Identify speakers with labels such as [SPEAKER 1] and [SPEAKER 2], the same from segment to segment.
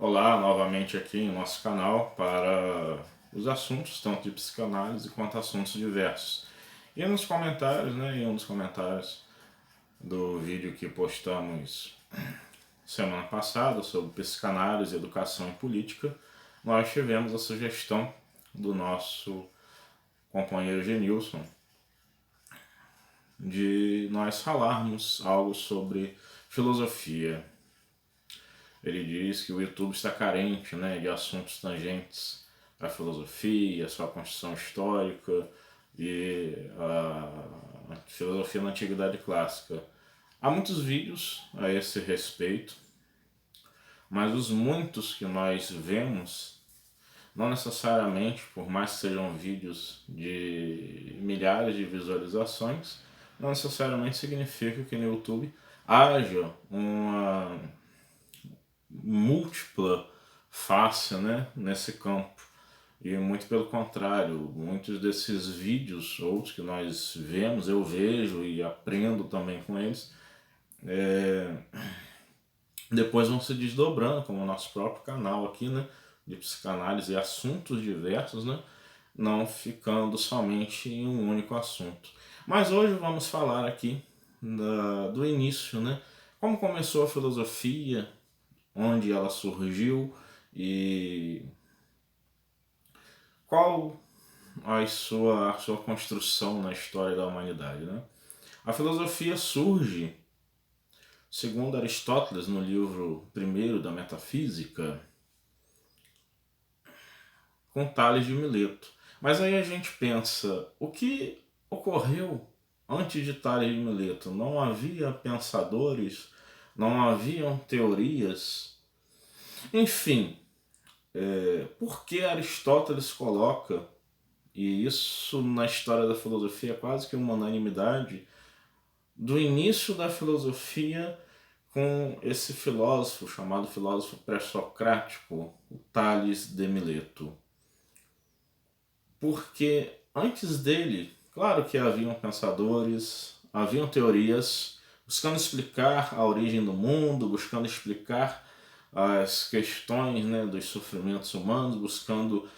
[SPEAKER 1] Olá, novamente aqui em nosso canal para os assuntos tanto de psicanálise quanto assuntos diversos. E nos comentários, em um dos comentários do vídeo que postamos semana passada sobre psicanálise, educação e política, nós tivemos a sugestão do nosso companheiro Genilson de nós falarmos algo sobre filosofia. Ele diz que o YouTube está carente, de assuntos tangentes à filosofia, à sua construção histórica e à filosofia na Antiguidade Clássica. Há muitos vídeos a esse respeito, mas os muitos que nós vemos, não necessariamente, por mais que sejam vídeos de milhares de visualizações, não necessariamente significa que no YouTube haja uma múltipla face, nesse campo. E muito pelo contrário, muitos desses vídeos, outros que nós vemos, eu vejo e aprendo também com eles, depois vão se desdobrando, como o nosso próprio canal aqui, de psicanálise e assuntos diversos, não ficando somente em um único assunto. Mas hoje vamos falar aqui do início, como começou a filosofia, onde ela surgiu e qual a sua construção na história da humanidade. A filosofia surge, segundo Aristóteles, no livro primeiro da Metafísica, com Tales de Mileto. Mas aí a gente pensa, o que ocorreu antes de Tales de Mileto? Não havia pensadores, não haviam teorias. Enfim, por que Aristóteles coloca, e isso na história da filosofia é quase que uma unanimidade, do início da filosofia com esse filósofo chamado filósofo pré-socrático, o Tales de Mileto? Porque antes dele, claro que haviam pensadores, haviam teorias buscando explicar a origem do mundo, buscando explicar as questões dos sofrimentos humanos, buscando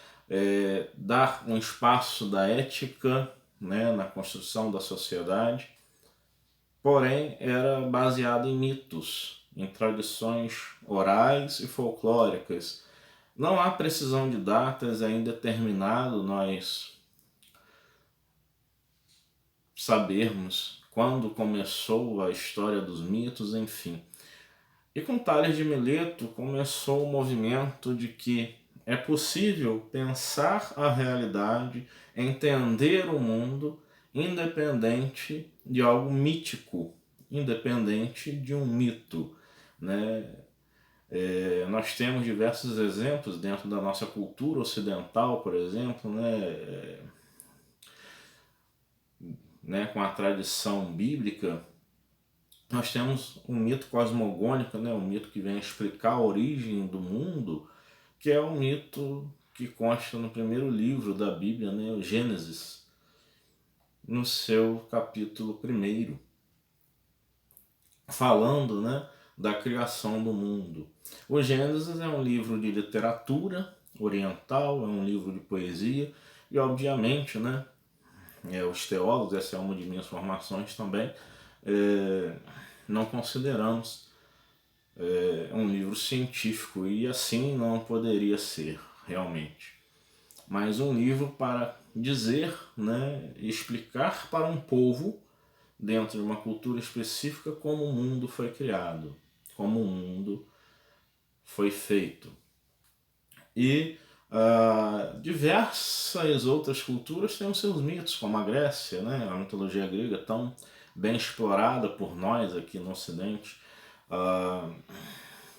[SPEAKER 1] dar um espaço da ética na construção da sociedade. Porém, era baseado em mitos, em tradições orais e folclóricas. Não há precisão de datas, é indeterminado nós sabermos quando começou a história dos mitos, enfim. E com Tales de Mileto começou o movimento de que é possível pensar a realidade, entender o mundo, independente de algo mítico, independente de um mito. Nós temos diversos exemplos dentro da nossa cultura ocidental, por exemplo, com a tradição bíblica. Nós temos um mito cosmogônico, um mito que vem explicar a origem do mundo, que é o mito que consta no primeiro livro da Bíblia, o Gênesis, no seu capítulo 1, falando da criação do mundo. O Gênesis é um livro de literatura oriental, é um livro de poesia, e obviamente, os teólogos, essa é uma de minhas formações também, não consideramos um livro científico, e assim não poderia ser realmente, mas um livro para dizer, explicar para um povo dentro de uma cultura específica como o mundo foi criado, como o mundo foi feito. E diversas outras culturas têm os seus mitos, como a Grécia, a mitologia grega tão bem explorada por nós aqui no Ocidente, a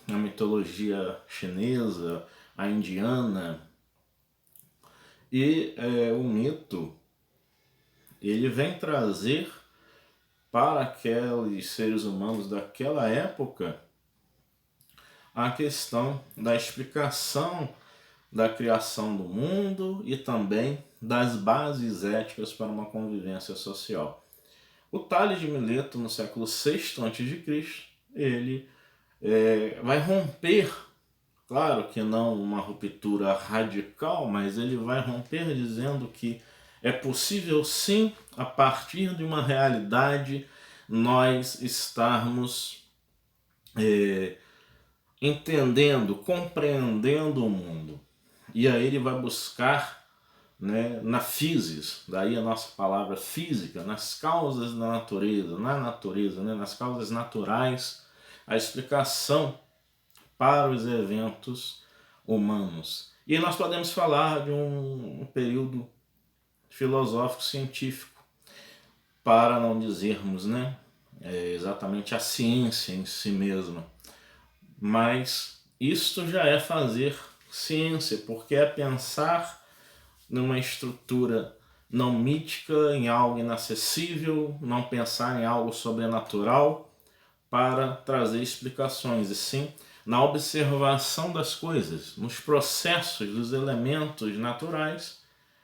[SPEAKER 1] mitologia chinesa, a indiana. E o mito, ele vem trazer para aqueles seres humanos daquela época a questão da explicação da criação do mundo e também das bases éticas para uma convivência social. O Tales de Mileto, no século VI a.C., ele vai romper Claro que não uma ruptura radical, mas ele vai romper dizendo que é possível sim, a partir de uma realidade, nós estarmos entendendo, compreendendo o mundo. E aí ele vai buscar, né, na physis, daí a nossa palavra física, nas causas da natureza, na natureza, né, nas causas naturais, a explicação para os eventos humanos. E nós podemos falar de um período filosófico-científico, para não dizermos, né, exatamente a ciência em si mesma. Mas isto já é fazer ciência, porque é pensar numa estrutura não mítica, em algo inacessível, não pensar em algo sobrenatural para trazer explicações, e sim na observação das coisas, nos processos dos elementos naturais,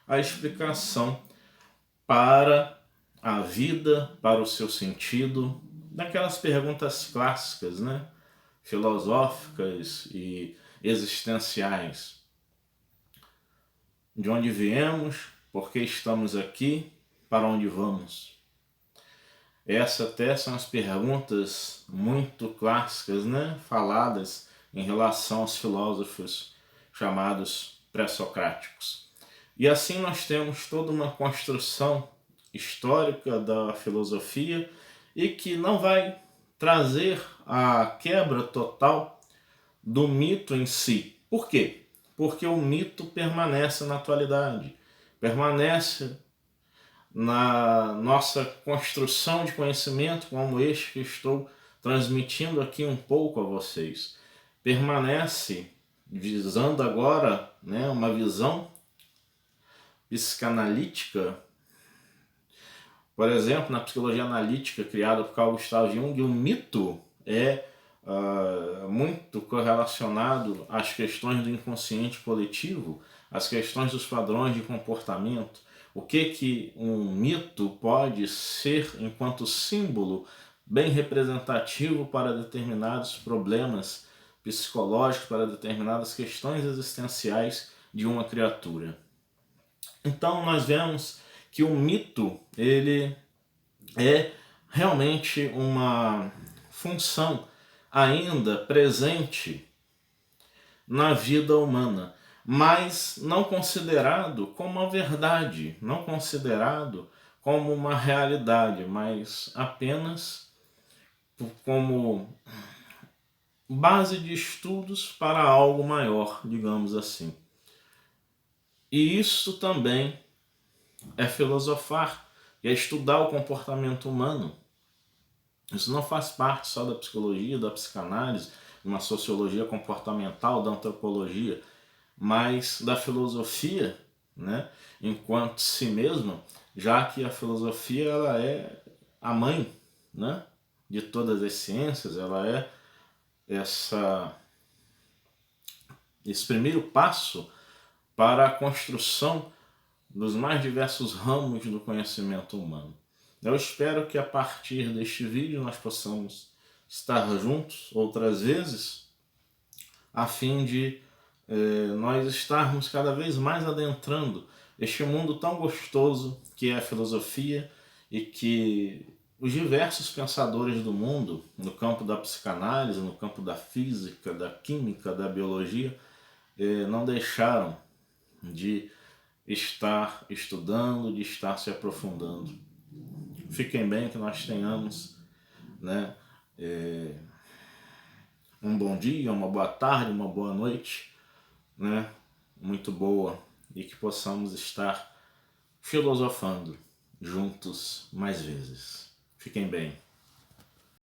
[SPEAKER 1] a explicação para a vida, para o seu sentido, daquelas perguntas clássicas, né? Filosóficas e existenciais. De onde viemos, por que estamos aqui, para onde vamos? Essas até são as perguntas muito clássicas, né? Faladas em relação aos filósofos chamados pré-socráticos. E assim nós temos toda uma construção histórica da filosofia e que não vai trazer a quebra total do mito em si. Por quê? Porque o mito permanece na atualidade, permanece na nossa construção de conhecimento, como este que estou transmitindo aqui um pouco a vocês. Permanece visando agora, né, uma visão psicanalítica. Por exemplo, na psicologia analítica criada por Carl Gustav Jung, o mito é muito correlacionado às questões do inconsciente coletivo, às questões dos padrões de comportamento. O que um mito pode ser enquanto símbolo bem representativo para determinados problemas psicológicos, para determinadas questões existenciais de uma criatura. Então nós vemos que o mito ele é realmente uma função ainda presente na vida humana, mas não considerado como a verdade, não considerado como uma realidade, mas apenas como base de estudos para algo maior, digamos assim. E isso também é filosofar, e é estudar o comportamento humano. Isso não faz parte só da psicologia, da psicanálise, uma sociologia comportamental, da antropologia, mas da filosofia, né, enquanto si mesma, já que a filosofia ela é a mãe, né, de todas as ciências, ela é esse primeiro passo para a construção dos mais diversos ramos do conhecimento humano. Eu espero que a partir deste vídeo nós possamos estar juntos outras vezes, a fim de nós estarmos cada vez mais adentrando este mundo tão gostoso que é a filosofia, e que os diversos pensadores do mundo, no campo da psicanálise, no campo da física, da química, da biologia, não deixaram de estar estudando, de estar se aprofundando. Fiquem bem, que nós tenhamos, né, um bom dia, uma boa tarde, uma boa noite, né, muito boa, e que possamos estar filosofando juntos mais vezes. Fiquem bem.